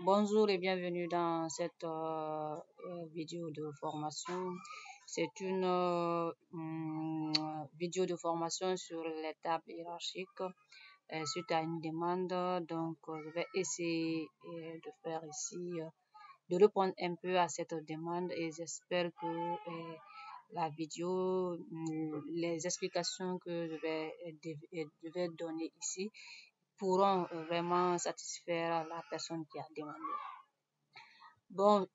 Bonjour et bienvenue dans cette vidéo de formation. C'est une vidéo de formation sur les tables hiérarchiques suite à une demande. Donc, je vais essayer de faire ici, de répondre un peu à cette demande et j'espère que la vidéo, les explications que je vais donner ici pourront vraiment satisfaire la personne qui a demandé. Bon,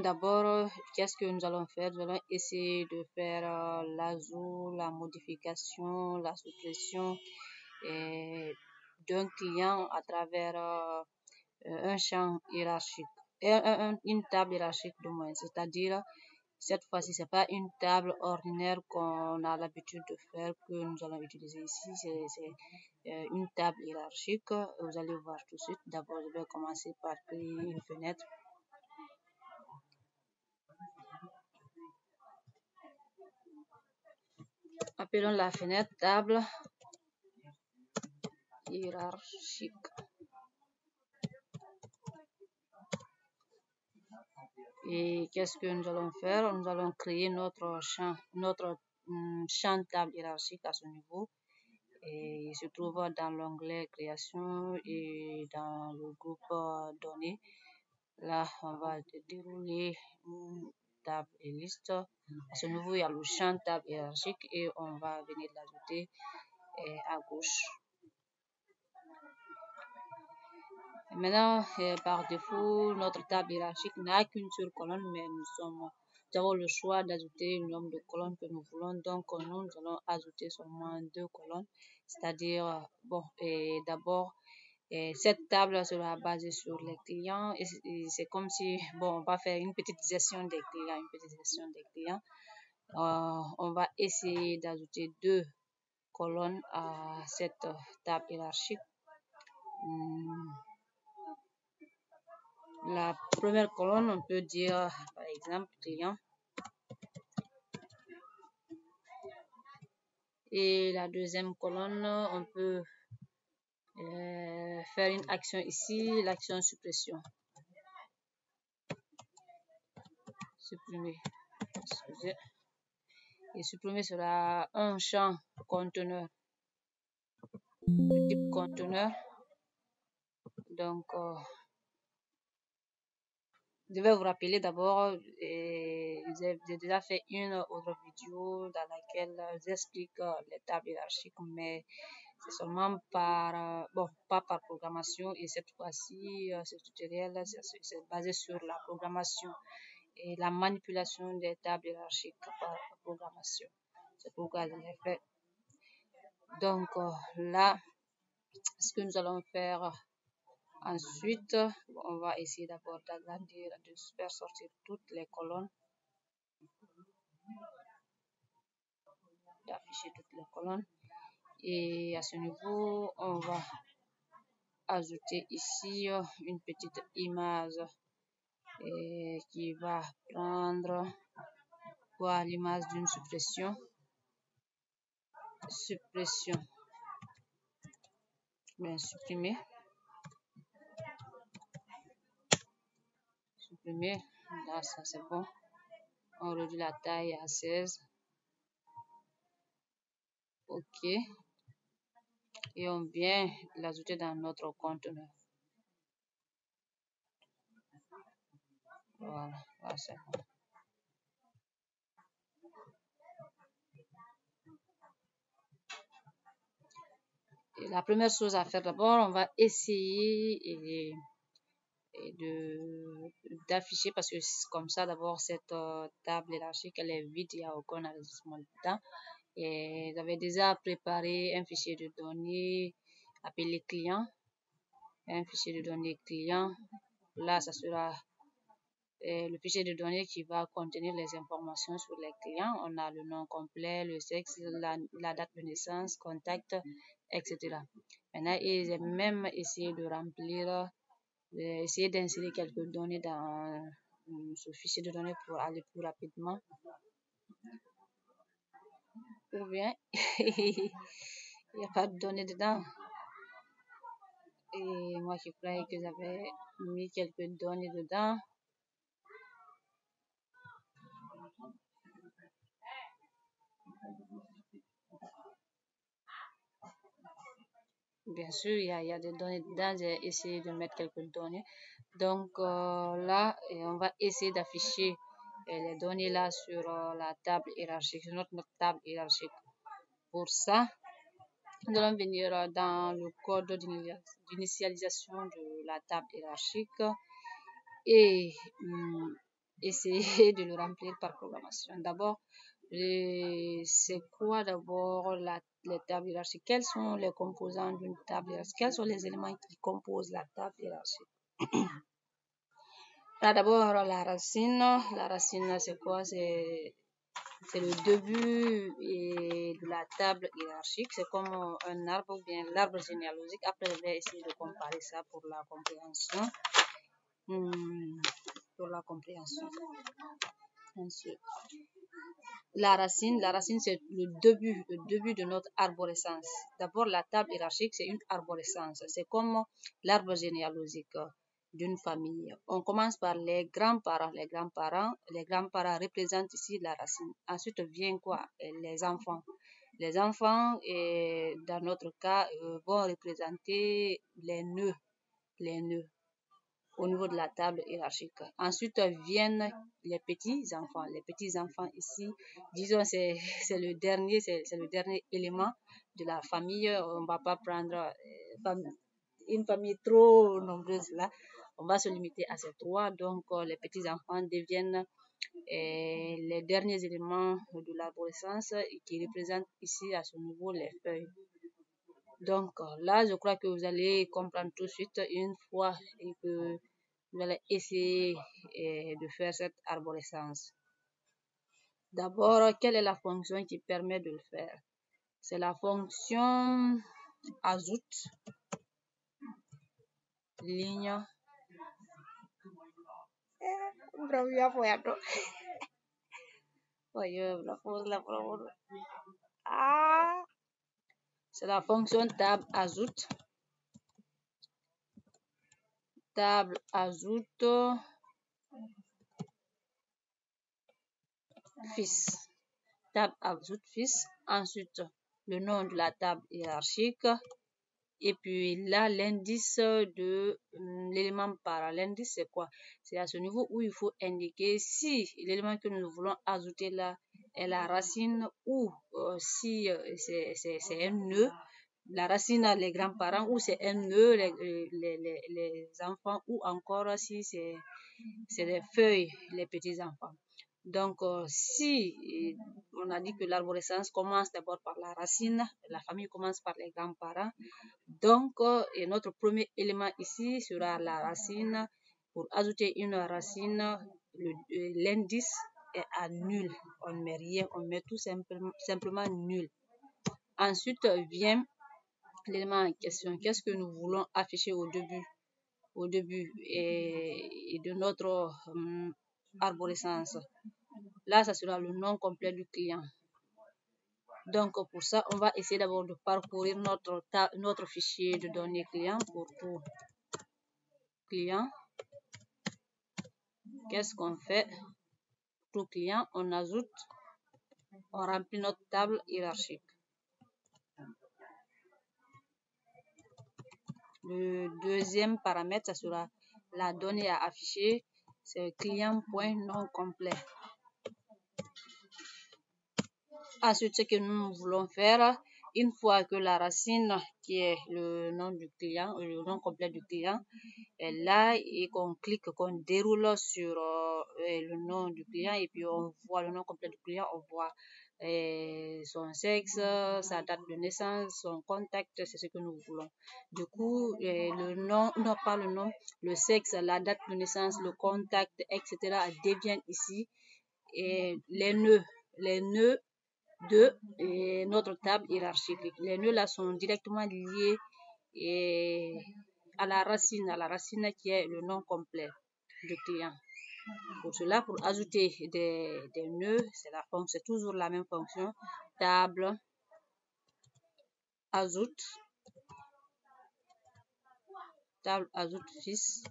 d'abord, qu'est-ce que nous allons faire? Nous allons essayer de faire l'ajout, la modification, la suppression d'un client à travers un champ hiérarchique, une table hiérarchique de moins. C'est-à-dire, cette fois-ci, c'est pas une table ordinaire qu'on a l'habitude de faire que nous allons utiliser ici. C'est une table hiérarchique. Vous allez voir tout de suite. D'abord, je vais commencer par créer une fenêtre. Appelons la fenêtre table hiérarchique. Et qu'est-ce que nous allons faire? Nous allons créer notre champ table hiérarchique à ce niveau. Et il se trouve dans l'onglet création et dans le groupe données. Là, on va dérouler une table et liste. À ce niveau, il y a le champ table hiérarchique et on va venir l'ajouter à gauche. Maintenant, par défaut, notre table hiérarchique n'a qu'une seule colonne, mais nous avons le choix d'ajouter le nombre de colonnes que nous voulons. Donc, nous allons ajouter seulement 2 colonnes. C'est-à-dire, bon, d'abord, cette table sera basée sur les clients. Et c'est comme si, bon, on va faire une petite gestion des clients, on va essayer d'ajouter 2 colonnes à cette table hiérarchique. La première colonne, on peut dire par exemple client. Et la deuxième colonne, on peut faire une action ici, l'action suppression. Supprimer. Excusez. Et supprimer sera un champ conteneur. Le type conteneur. Donc, je vais vous rappeler d'abord, j'ai déjà fait une autre vidéo dans laquelle j'explique les tables hiérarchiques, mais c'est seulement pas par programmation. Et cette fois-ci, ce tutoriel, c'est basé sur la programmation et la manipulation des tables hiérarchiques par programmation. C'est pourquoi je l'ai fait. Donc là, ce que nous allons faire ensuite, on va essayer d'abord d'agrandir, de faire sortir toutes les colonnes, d'afficher toutes les colonnes. Et à ce niveau, on va ajouter ici une petite image qui va prendre l'image d'une suppression. Bien, supprimer. Là, ça c'est bon. On réduit la taille à 16. OK. Et on vient l'ajouter dans notre conteneur. Voilà, là c'est bon. Et la première chose à faire d'abord, on va essayer d'afficher, parce que comme ça d'abord cette table hiérarchique elle est vide, il n'y a aucun enregistrement dedans. Et j'avais déjà préparé un fichier de données appelé client, un fichier de données client. Là, ça sera le fichier de données qui va contenir les informations sur les clients. On a le nom complet, le sexe, la date de naissance, contact, etc. Maintenant, j'ai même essayé de remplir, essayer d'insérer quelques données dans ce fichier de données pour aller plus rapidement. Ou bien, il n'y a pas de données dedans. Et moi, je croyais que j'avais mis quelques données dedans. Bien sûr, il y a des données dedans. J'ai essayé de mettre quelques données. Donc là, on va essayer d'afficher les données là sur la table hiérarchique, sur notre table hiérarchique. Pour ça, nous allons venir dans le code d'initialisation de la table hiérarchique et essayer de le remplir par programmation. D'abord, c'est quoi d'abord les tables hiérarchiques? Quels sont les composants d'une table hiérarchique? Quels sont les éléments qui composent la table hiérarchique? Là, d'abord, la racine. La racine, c'est quoi? C'est le début de la table hiérarchique. C'est comme un arbre ou bien l'arbre généalogique. Après, je vais essayer de comparer ça pour la compréhension. Pour la compréhension. Ensuite, la racine, c'est le début de notre arborescence. D'abord, la table hiérarchique, c'est une arborescence. C'est comme l'arbre généalogique d'une famille. On commence par les grands-parents. Les grands-parents représentent ici la racine. Ensuite vient quoi? Les enfants. Les enfants, dans notre cas, vont représenter les nœuds au niveau de la table hiérarchique. Ensuite viennent les petits-enfants. Les petits-enfants ici, disons, c'est le dernier élément de la famille. On ne va pas prendre une famille trop nombreuse là. On va se limiter à ces trois. Donc, les petits-enfants deviennent les derniers éléments de l'arborescence qui représentent ici à ce niveau les feuilles. Donc, là, je crois que vous allez comprendre tout de suite une fois et que vous allez essayer de faire cette arborescence. D'abord, quelle est la fonction qui permet de le faire? C'est la fonction ajoute ligne. C'est la fonction table ajoute. Table ajoute fils. Table ajoute fils. Ensuite, le nom de la table hiérarchique. Et puis là, l'indice de l'élément parent. L'indice, c'est quoi? C'est à ce niveau où il faut indiquer si l'élément que nous voulons ajouter là est la racine ou si c'est un nœud. La racine, les grands-parents, ou c'est un nœud, les enfants, ou encore si c'est les feuilles, les petits-enfants. Donc, si on a dit que l'arborescence commence d'abord par la racine, la famille commence par les grands-parents. Donc, notre premier élément ici sera la racine. Pour ajouter une racine, l'indice est à nul. On ne met rien, on met tout simplement nul. Ensuite vient l'élément en question. Qu'est-ce que nous voulons afficher au début et de notre arborescence? Là, ça sera le nom complet du client. Donc, pour ça, on va essayer d'abord de parcourir notre fichier de données client pour tout client. Qu'est-ce qu'on fait? Tout client, on ajoute, on remplit notre table hiérarchique. Le deuxième paramètre, ça sera la donnée à afficher, c'est client.nom complet. Ensuite, ce que nous voulons faire, une fois que la racine qui est le nom du client, le nom complet du client, est là et qu'on clique, qu'on déroule sur le nom du client et puis on voit le nom complet du client, on voit son sexe, sa date de naissance, son contact, c'est ce que nous voulons. Du coup, le nom, non pas le nom, le sexe, la date de naissance, le contact, etc. deviennent ici et les nœuds de notre table hiérarchique. Les nœuds là sont directement liés à la racine qui est le nom complet du client. Pour cela, pour ajouter des nœuds, c'est toujours la même fonction. Table ajoute table ajoute fils,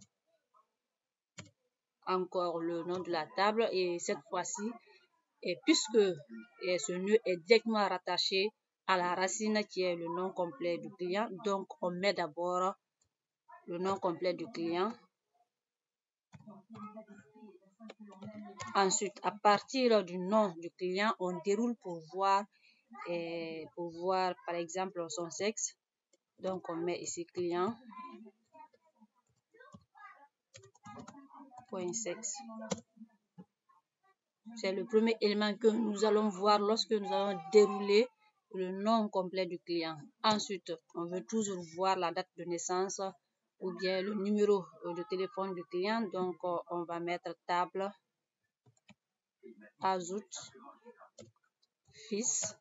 encore le nom de la table, et cette fois-ci, puisque ce nœud est directement rattaché à la racine qui est le nom complet du client, donc on met d'abord le nom complet du client. Ensuite, à partir du nom du client, on déroule pour voir par exemple son sexe. Donc on met ici client, point sexe. C'est le premier élément que nous allons voir lorsque nous allons dérouler le nom complet du client. Ensuite, on veut toujours voir la date de naissance ou bien le numéro de téléphone du client. Donc, on va mettre table, ajoute, fils,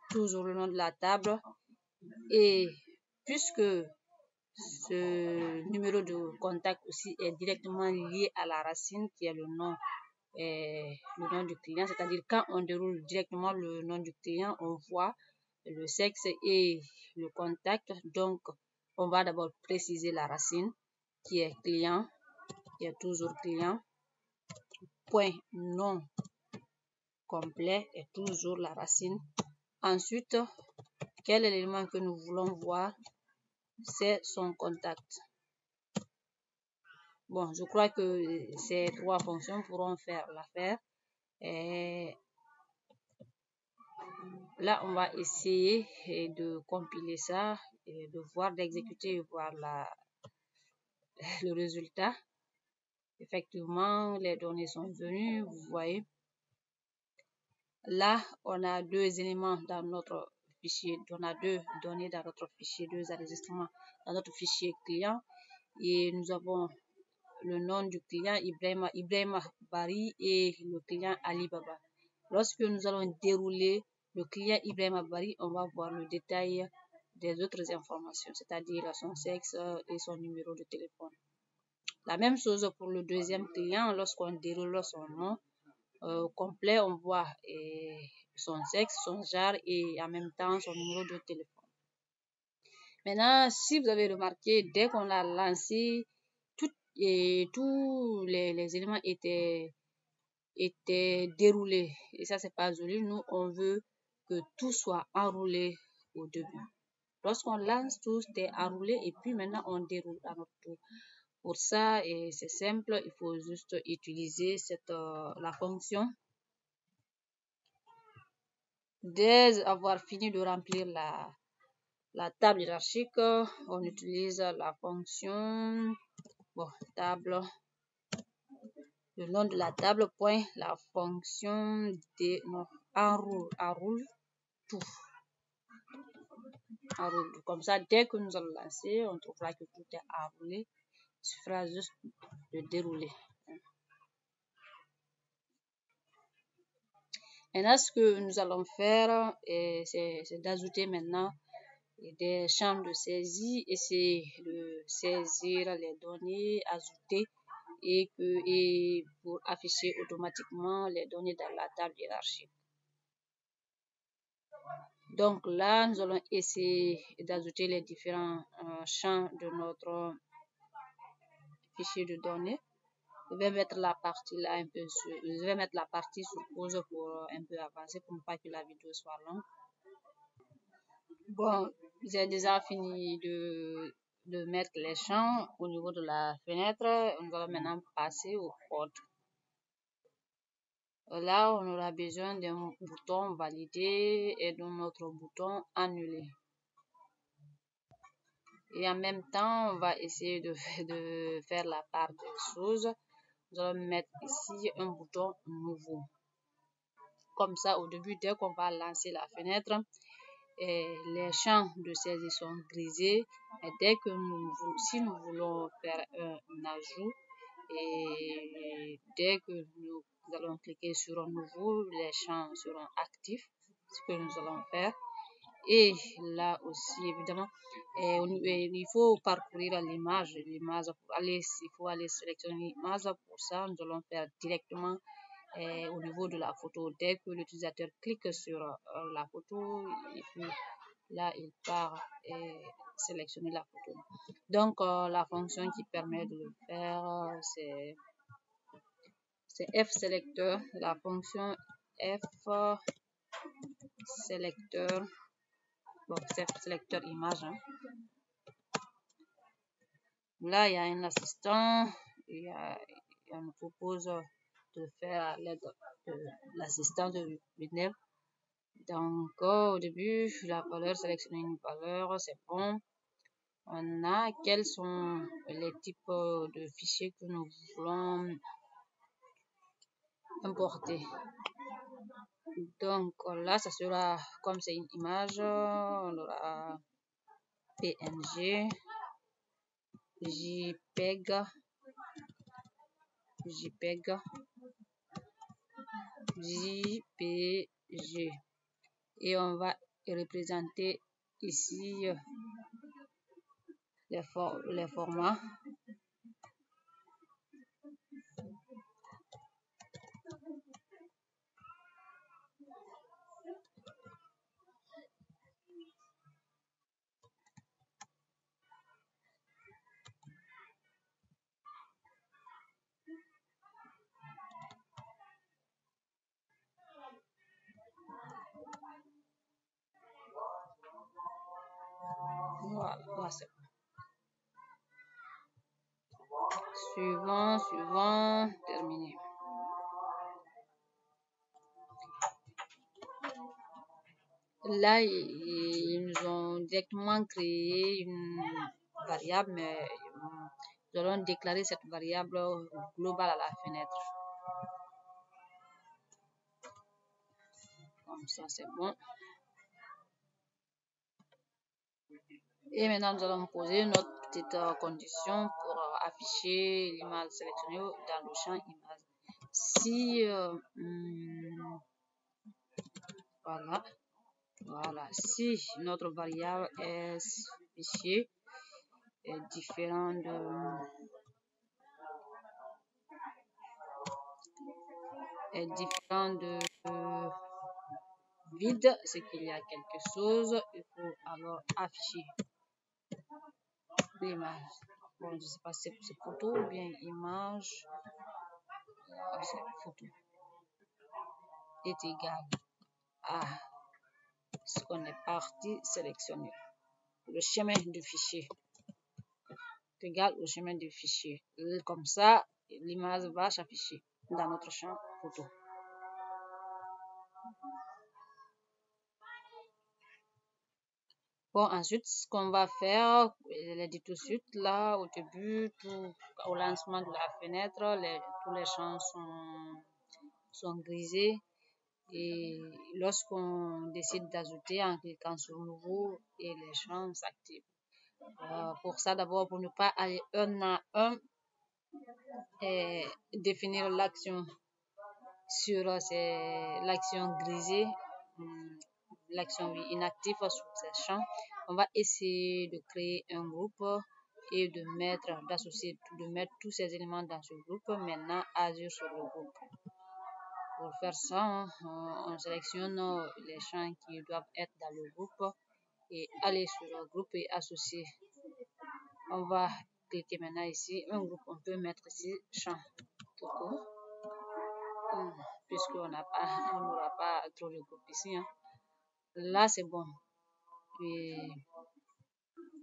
toujours le nom de la table. Et puisque ce numéro de contact aussi est directement lié à la racine qui est le nom du client, c'est-à-dire quand on déroule directement le nom du client, on voit le sexe et le contact. Donc, on va d'abord préciser la racine qui est client, qui est toujours client. Point nom complet est toujours la racine. Ensuite, quel est l'élément que nous voulons voir? C'est son contact. Bon, je crois que ces trois fonctions pourront faire l'affaire. Là, on va essayer de compiler ça, et de voir, d'exécuter et voir le résultat. Effectivement, les données sont venues, vous voyez. Là, on a deux éléments dans notre fichier, on a deux données dans notre fichier, deux enregistrements dans notre fichier client. Et nous avons le nom du client Ibrahima Bari et le client Alibaba. Lorsque nous allons dérouler le client Ibrahima Bari, on va voir le détail des autres informations, c'est-à-dire son sexe et son numéro de téléphone. La même chose pour le deuxième client, lorsqu'on déroule son nom complet, on voit son sexe, son genre et en même temps son numéro de téléphone. Maintenant, si vous avez remarqué, dès qu'on l'a lancé, tous les éléments étaient déroulés. Et ça, c'est pas joli. Nous, on veut que tout soit enroulé au début. Lorsqu'on lance, tout est enroulé et puis maintenant, on déroule à notre tour. Pour ça, c'est simple, il faut juste utiliser la fonction. Dès avoir fini de remplir la table hiérarchique, on utilise la fonction table, le nom de la table, point, la fonction enroule tout. Enroule. Comme ça, dès que nous allons lancer, on trouvera que tout est enroulé. Il suffira juste de dérouler. Maintenant, ce que nous allons faire, c'est d'ajouter maintenant des champs de saisie, et c'est de saisir les données ajoutées et pour afficher automatiquement les données dans la table hiérarchique. Donc là, nous allons essayer d'ajouter les différents champs de notre fichier de données. Je vais mettre la partie là un peu sur pause pour un peu avancer pour ne pas que la vidéo soit longue. Bon, j'ai déjà fini de mettre les champs au niveau de la fenêtre. Nous allons maintenant passer au code. Là, on aura besoin d'un bouton valider et d'un autre bouton annuler. Et en même temps, on va essayer de faire la part des choses. Nous allons mettre ici un bouton nouveau. Comme ça, au début, dès qu'on va lancer la fenêtre, les champs de saisie sont grisés. Et dès que si nous voulons faire un ajout, et dès que nous allons cliquer sur un nouveau, les champs seront actifs, ce que nous allons faire. Et là aussi, évidemment, il faut parcourir l'image. Il faut aller sélectionner l'image. Pour ça, nous allons faire directement au niveau de la photo. Dès que l'utilisateur clique sur la photo, et puis là, il part sélectionner la photo. Donc, la fonction qui permet de le faire, c'est F sélecteur, la fonction F sélecteur, bon, c'est sélecteur image. Hein. Là, il y a un assistant, on nous propose de le faire à l'aide de l'assistant de Windows. Donc, au début, la valeur, sélectionner une valeur, c'est bon. On a quels sont les types de fichiers que nous voulons importer. Donc là, ça sera comme c'est une image, on aura PNG, JPEG, JPG. Et on va représenter ici les formats. Voilà, c'est bon. Suivant, terminé. Là, ils nous ont directement créé une variable, mais nous allons déclarer cette variable globale à la fenêtre. Comme ça, c'est bon. Et maintenant, nous allons poser notre petite condition pour afficher l'image sélectionnée dans le champ image. Si, voilà, si notre variable est fichier est différent de vide, c'est qu'il y a quelque chose, il faut alors afficher l'image. Bon, je ne sais pas si c'est photo ou bien image. C'est photo est égal à ce qu'on est parti sélectionner. Le chemin du fichier est égal au chemin du fichier. Comme ça, l'image va s'afficher dans notre champ photo. Bon, ensuite, ce qu'on va faire, je l'ai dit tout de suite, là, au début, au lancement de la fenêtre, tous les champs sont grisés. Et lorsqu'on décide d'ajouter en cliquant sur nouveau, et les champs s'activent. Pour ça, d'abord, pour ne pas aller un à un, et définir l'action sur l'action grisée, l'action inactive sur ces champs, on va essayer de créer un groupe et de mettre tous ces éléments dans ce groupe. Maintenant, agir sur le groupe. Pour faire ça, on sélectionne les champs qui doivent être dans le groupe et aller sur le groupe et associer. On va cliquer maintenant ici, un groupe, on peut mettre ici champ photo, puisqu'on n'aura pas trop de groupes ici. Hein. Là, c'est bon. Et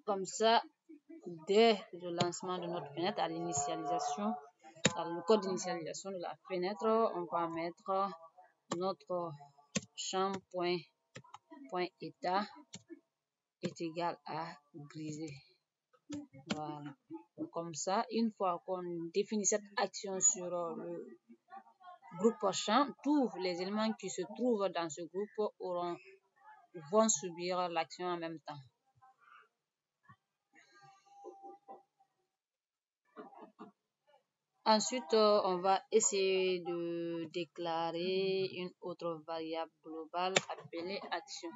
comme ça, dès le lancement de notre fenêtre, à l'initialisation, dans le code d'initialisation de la fenêtre, on va mettre notre champ point état est égal à grisé. Voilà. Comme ça, une fois qu'on définit cette action sur le groupe champ, tous les éléments qui se trouvent dans ce groupe vont subir l'action en même temps. Ensuite, on va essayer de déclarer une autre variable globale appelée action.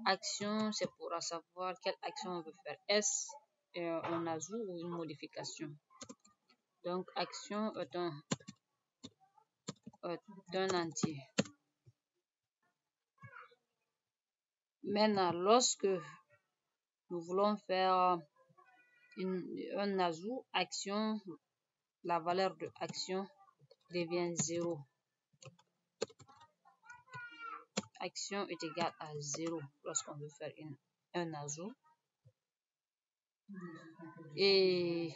Action, c'est pour savoir quelle action on veut faire. Est-ce un ajout ou une modification? Donc, action est un entier. Maintenant, lorsque nous voulons faire un ajout action, la valeur de action devient 0. Action est égale à 0 lorsqu'on veut faire un ajout. Et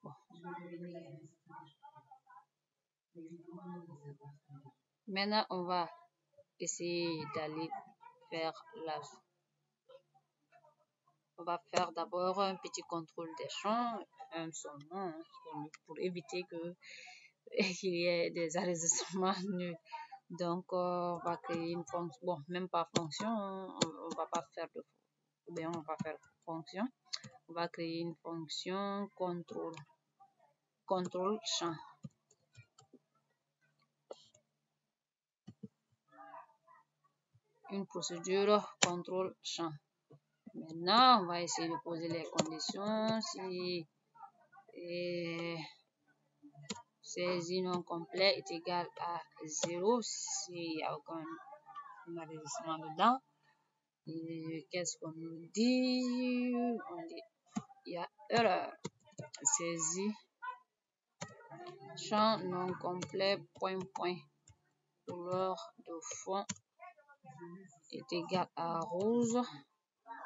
bon. Maintenant, on va essayer d'aller faire l'ajout. On va faire d'abord un petit contrôle des champs, un seulement, pour éviter qu'il y ait des enregistrements nuls. Donc, on va créer une fonction, bon, même pas fonction, on va pas faire de, ou bien on va faire fonction. On va créer une fonction contrôle champ. Une procédure contrôle champ. Maintenant, on va essayer de poser les conditions. Si saisie non complet est égal à 0, s'il n'y a aucun enregistrement dedans. Qu'est-ce qu'on nous dit? On dit il y a erreur. Saisie champ non complet point. Couleur de fond est égal à rose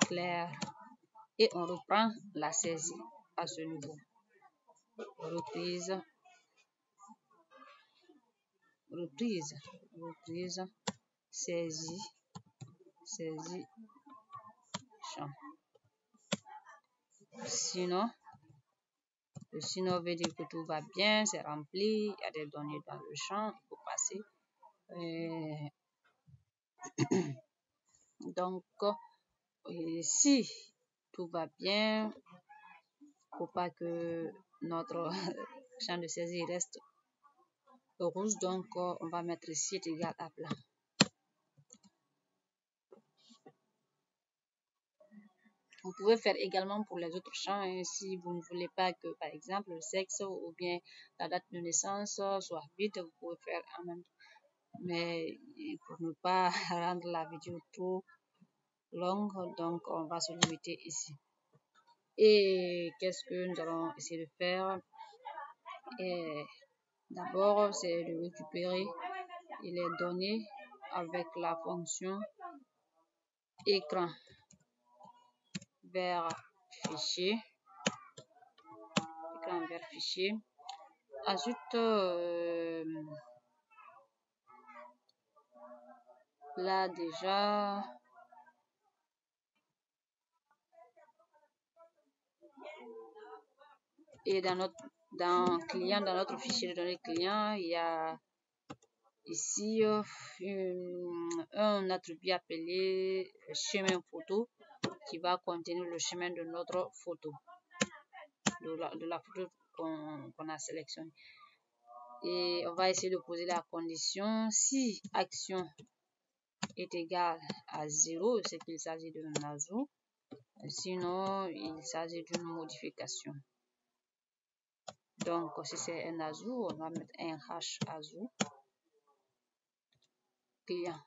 clair. Et on reprend la saisie à ce niveau. Reprise, saisie, champ. Sinon veut dire que tout va bien, c'est rempli, il y a des données dans le champ, il faut passer. Donc, si tout va bien, il ne faut pas que notre champ de saisie reste rouge, donc on va mettre ici est égal à blanc. Vous pouvez faire également pour les autres champs, hein, si vous ne voulez pas que, par exemple, le sexe ou bien la date de naissance soit vide, vous pouvez faire en même temps. Mais pour ne pas rendre la vidéo trop longue, donc on va se limiter ici. Et qu'est-ce que nous allons essayer de faire? D'abord, c'est de récupérer les données avec la fonction écran vers fichier. Ensuite, là déjà, et dans notre fichier de données client, il y a ici un attribut appelé chemin photo qui va contenir le chemin de notre photo, de la photo qu'on a sélectionnée. Et on va essayer de poser la condition si action est égale à 0, c'est qu'il s'agit d'un ajout. Sinon, il s'agit d'une modification. Donc, si c'est un ajout, on va mettre un hash ajout client.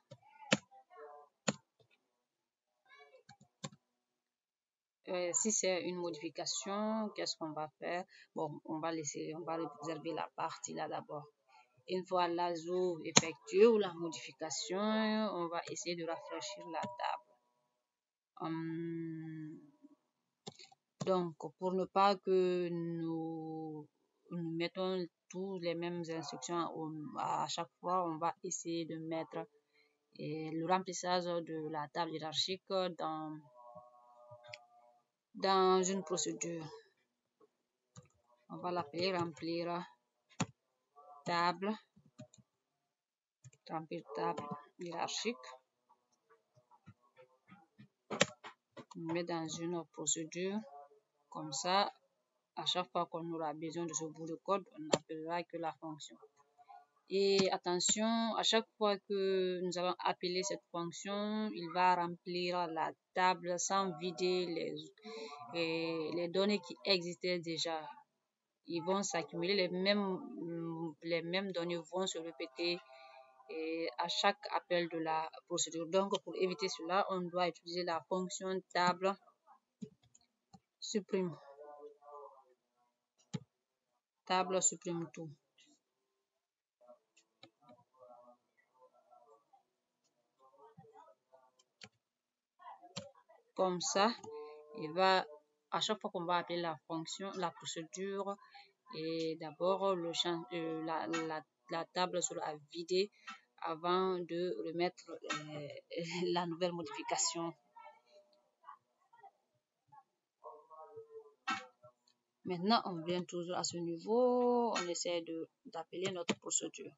Si c'est une modification, qu'est-ce qu'on va faire? Bon, on va réserver la partie là d'abord. Une fois l'ajout effectué ou la modification, on va essayer de rafraîchir la table. Donc, pour ne pas que nous mettons tous les mêmes instructions à chaque fois, on va essayer de mettre le remplissage de la table hiérarchique dans une procédure. On va l'appeler remplir table hiérarchique. On met dans une procédure comme ça. À chaque fois qu'on aura besoin de ce bout de code, on n'appellera que la fonction. Et attention, à chaque fois que nous allons appeler cette fonction, il va remplir la table sans vider les données qui existaient déjà. Ils vont s'accumuler, les mêmes données vont se répéter et à chaque appel de la procédure. Donc, pour éviter cela, on doit utiliser la fonction table supprime. Table supprime tout. Comme ça, il va, à chaque fois qu'on va appeler la fonction, la procédure, et d'abord le champ, la table sera vidée avant de remettre la nouvelle modification. Maintenant, on vient toujours à ce niveau, on essaie d'appeler notre procédure.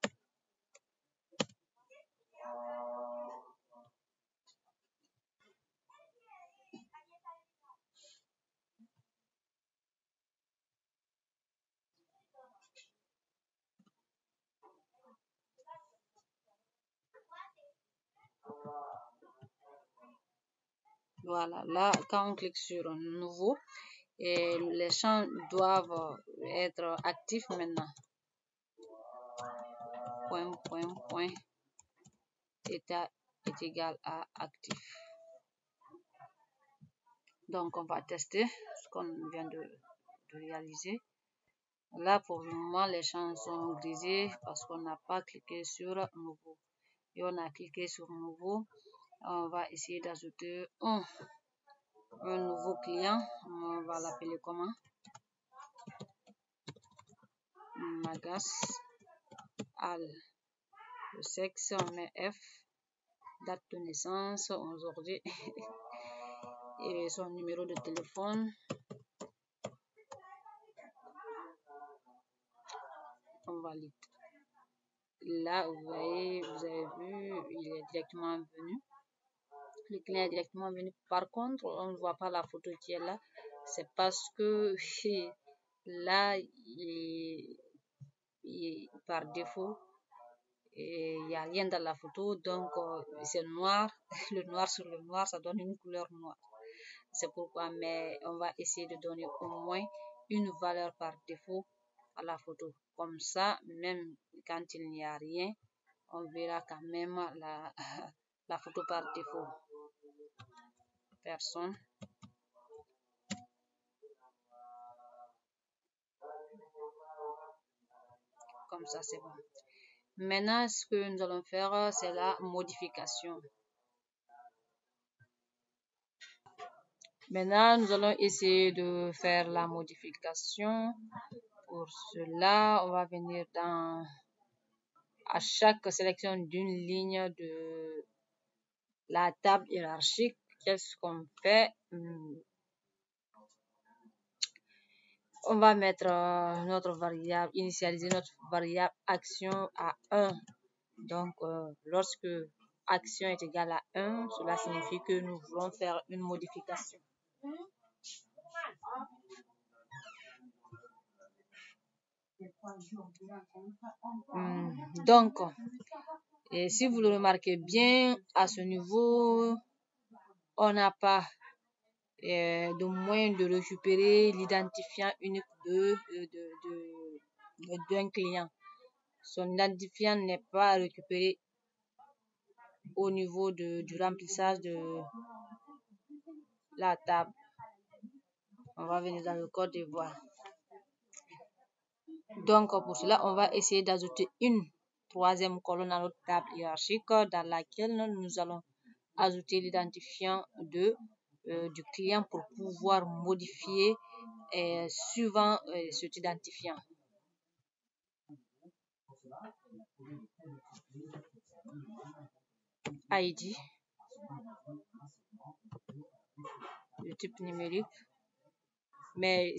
Voilà, là, quand on clique sur nouveau, et les champs doivent être actifs maintenant. Point, état est égal à actif. Donc, on va tester ce qu'on vient de réaliser. Là, pour le moment, les champs sont grisés parce qu'on n'a pas cliqué sur nouveau. Et on a cliqué sur nouveau. On va essayer d'ajouter un nouveau client. On va l'appeler comment? Magas Al. Le sexe, on met F. Date de naissance, aujourd'hui. Et son numéro de téléphone. On valide. Là, vous voyez, vous avez vu, il est directement venu. Le client est directement venu. Par contre, on ne voit pas la photo qui est là. C'est parce que là, par défaut, il n'y a rien dans la photo. Donc, c'est noir. Le noir sur le noir, ça donne une couleur noire. C'est pourquoi, mais on va essayer de donner au moins une valeur par défaut à la photo. Comme ça, même quand il n'y a rien, on verra quand même la photo par défaut. Personne. Comme ça, c'est bon. Maintenant, ce que nous allons faire, c'est la modification. Maintenant, nous allons essayer de faire la modification. Pour cela, on va venir à chaque sélection d'une ligne de la table hiérarchique. Qu'est-ce qu'on fait? On va mettre notre variable, initialiser notre variable action à 1. Donc, lorsque action est égale à 1, cela signifie que nous voulons faire une modification. Donc, et si vous le remarquez bien, à ce niveau, on n'a pas de moyen de récupérer l'identifiant unique d'un client. Son identifiant n'est pas récupéré au niveau du remplissage de la table. On va venir dans le code et voir. Donc, pour cela, on va essayer d'ajouter une troisième colonne à notre table hiérarchique dans laquelle nous allons ajouter l'identifiant du client pour pouvoir modifier suivant cet identifiant. ID, le type numérique, mais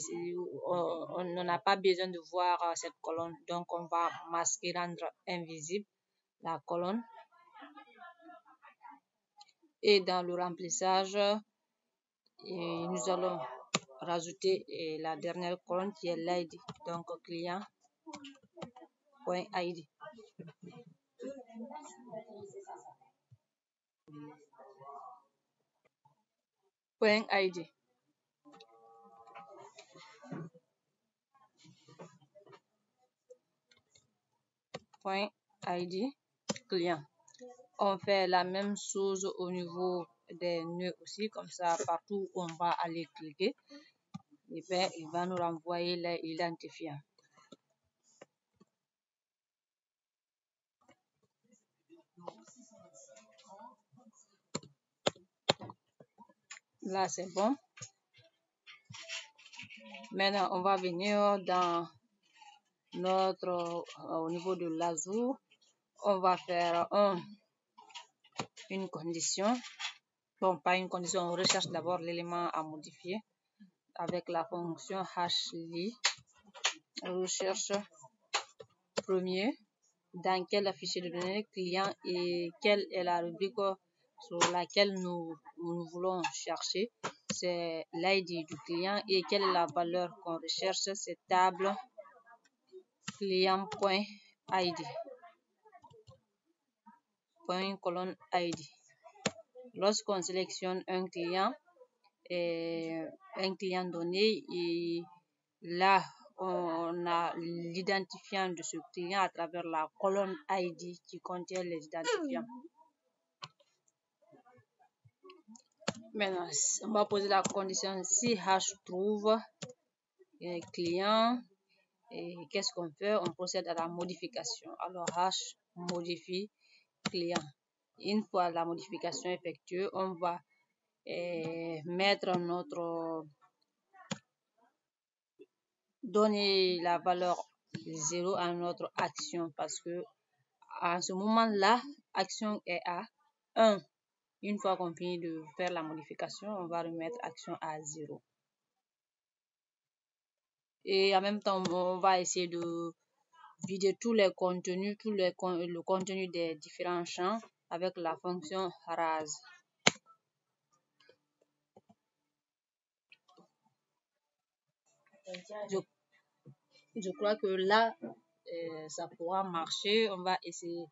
on n'a pas besoin de voir cette colonne, donc on va masquer, rendre invisible la colonne. Et dans le remplissage, nous allons rajouter la dernière colonne qui est l'ID, donc client.id. .id. .id, client. On fait la même chose au niveau des nœuds aussi, comme ça partout où on va aller cliquer, et bien, il va nous renvoyer l'identifiant. Là, c'est bon. Maintenant, on va venir dans au niveau de l'Azure. On va faire une condition. Bon, pas une condition, on recherche d'abord l'élément à modifier avec la fonction hashli. On recherche premier dans quel fichier de données client et quelle est la rubrique sur laquelle nous voulons chercher. C'est l'ID du client et quelle est la valeur qu'on recherche. C'est table client.id. Colonne ID. Lorsqu'on sélectionne un client donné, et là on a l'identifiant de ce client à travers la colonne ID qui contient les identifiants. Maintenant, on va poser la condition si hash trouve client, et qu'est-ce qu'on fait? On procède à la modification. Alors hash modifie client. Une fois la modification effectuée, on va donner la valeur 0 à notre action parce que à ce moment-là, action est à 1. Une fois qu'on finit de faire la modification, on va remettre action à 0. Et en même temps, on va essayer de vider tous les contenus, le contenu des différents champs avec la fonction rase. Je crois que là, ça pourra marcher. On va essayer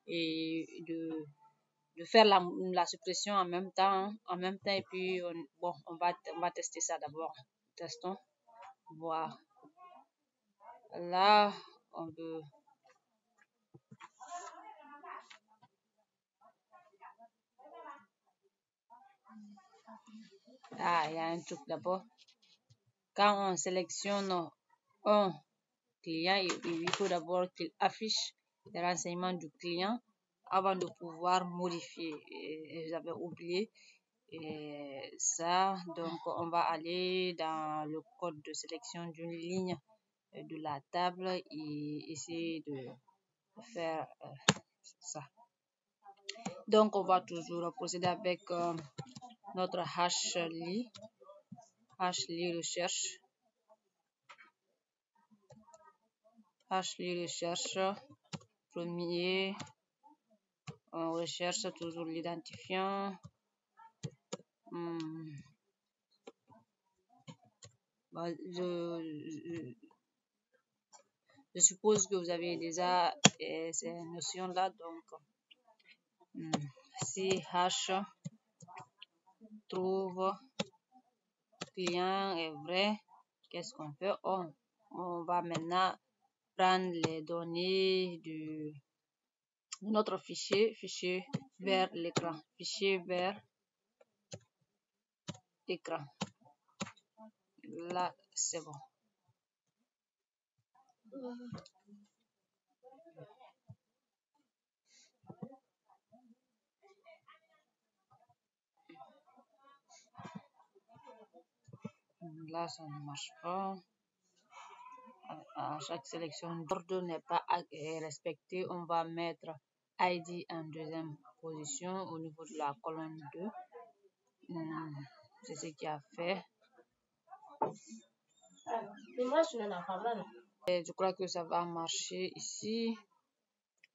de faire la suppression en même temps et puis on va tester ça d'abord. Testons, voir. Là, on peut. Ah, il y a un truc d'abord. Quand on sélectionne un client, il faut d'abord qu'il affiche les renseignements du client avant de pouvoir modifier. J'avais oublié ça, donc on va aller dans le code de sélection d'une ligne de la table et essayer de faire ça. Donc on va toujours procéder avec notre hashli recherche. Premier, on recherche toujours l'identifiant. Je suppose que vous avez déjà ces notions-là, donc si hash trouve client est vrai, qu'est-ce qu'on fait? On va maintenant prendre les données de notre fichier vers l'écran. Là, c'est bon. Là, ça ne marche pas. À chaque sélection, l'ordre n'est pas respecté. On va mettre ID en deuxième position au niveau de la colonne 2. C'est ce qui a fait. Et je crois que ça va marcher ici.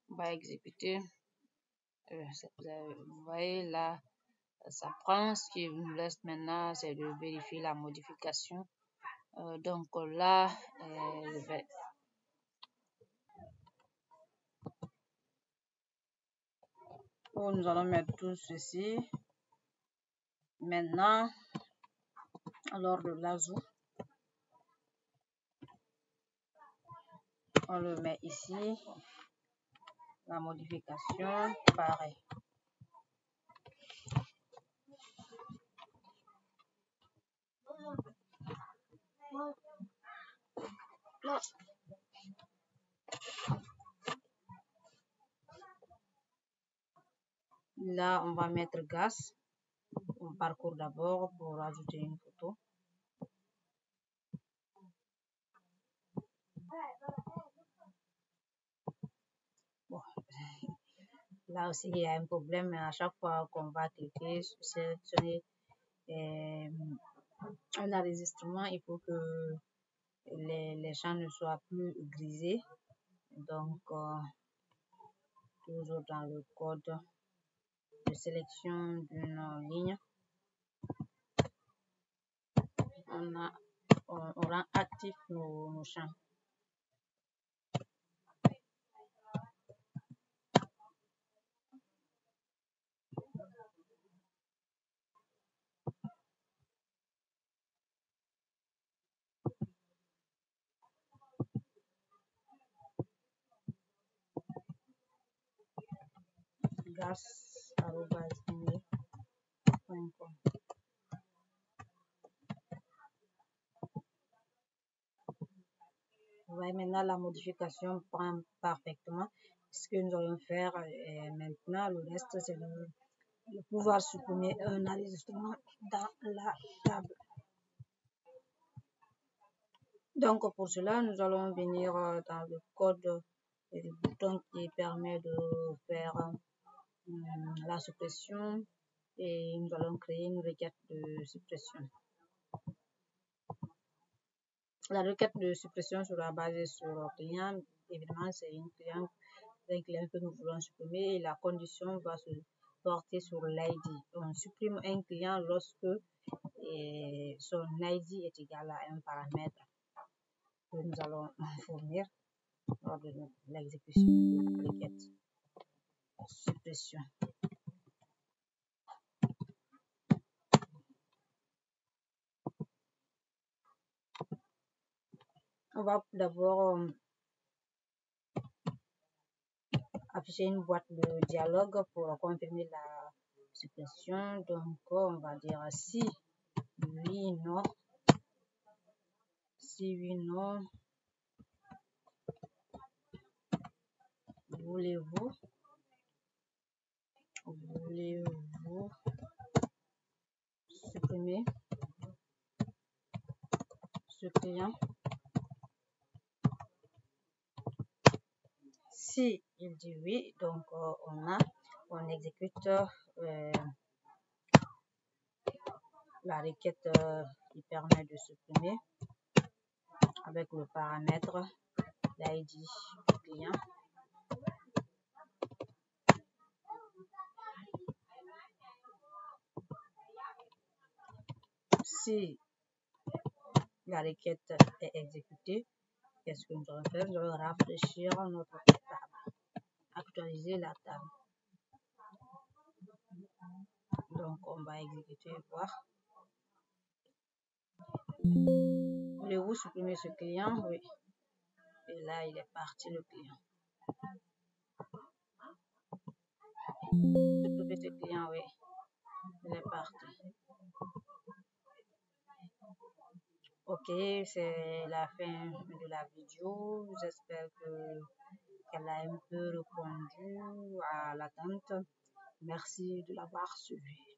On va exécuter. Vous voyez là, ça prend. Ce qui nous laisse maintenant, c'est de vérifier la modification. Donc là, nous allons mettre tout ceci. Maintenant, alors de l'Azure, on le met ici. la modification, pareil. Là, on va mettre gaz. On parcourt d'abord pour ajouter une photo. Bon. Là aussi, il y a un problème, mais à chaque fois qu'on va cliquer sur sélectionner un enregistrement, il faut que les champs ne soient plus grisés. Donc, toujours dans le code de sélection d'une ligne, on rend actif nos champs. gas@gmail.com. Ouais, maintenant la modification prend parfaitement. Ce que nous allons faire maintenant, le reste, c'est de pouvoir supprimer un enregistrement dans la table. Donc, pour cela, nous allons venir dans le code et le bouton qui permet de faire la suppression, et nous allons créer une requête de suppression. La requête de suppression sera basée sur le client. Évidemment, c'est un client que nous voulons supprimer, et la condition va se porter sur l'ID. On supprime un client lorsque son ID est égal à un paramètre que nous allons fournir lors de l'exécution de la requête de suppression. On va d'abord afficher une boîte de dialogue pour confirmer la suppression. Donc, on va dire si oui, non. Si oui, non. Voulez-vous supprimer ce client? Si il dit oui, donc on exécute la requête qui permet de supprimer avec le paramètre l'ID du client. Si la requête est exécutée, qu'est-ce que nous allons faire? Nous allons rafraîchir notre table, actualiser la table. Donc, on va exécuter et voir. Voulez-vous supprimer ce client? Oui. Et là, il est parti, le client. Supprimer ce client, oui. Il est parti. Ok, c'est la fin de la vidéo. J'espère qu'elle a un peu répondu à l'attente. Merci de l'avoir suivi.